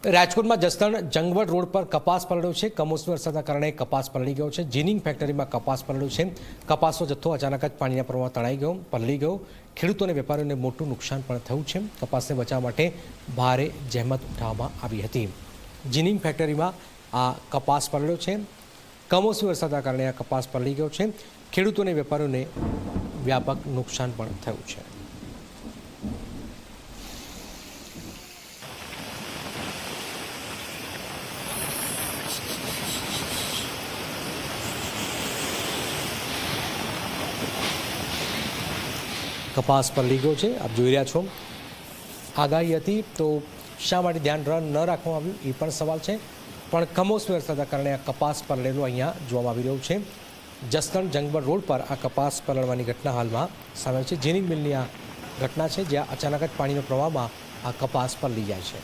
રાજકોટમાં જસદણ જંગવડ રોડ પર કપાસ પલળ્યો છે। કમોસમી વરસાદના કારણે કપાસ પલળી ગયો છે। જીનિંગ ફેક્ટરીમાં કપાસ પલળ્યો છે। કપાસનો જથ્થો અચાનક જ પાણીના પ્રવાહમાં તણાઈ ગયો, પલળી ગયો। ખેડૂતોને વેપારીઓને મોટું નુકસાન પણ થયું છે। કપાસને બચાવવા માટે ભારે જહેમત ઉઠાવવામાં આવી હતી। જીનિંગ ફેક્ટરીમાં આ કપાસ પલળ્યો છે। કમોસમી વરસાદના કારણે આ કપાસ પલળી ગયો છે। ખેડૂતોને વેપારીઓને વ્યાપક નુકસાન પણ થયું છે। કપાસ પલળી ગયો છે। આપ જોઈ રહ્યા છો, આગાહી હતી તો શા માટે ધ્યાન ન રાખવામાં આવ્યું એ પણ સવાલ છે, પણ કમોસમી વરસાદના કારણે આ કપાસ પલળેલો અહીંયા જોવામાં આવી રહ્યું છે। જસદણ જંગવડ રોડ પર આ કપાસ પલળવાની ઘટના હાલમાં સામે છે। જીનિંગ મિલની આ ઘટના છે, જ્યાં અચાનક જ પાણીના પ્રવાહમાં આ કપાસ પલળી જાય છે।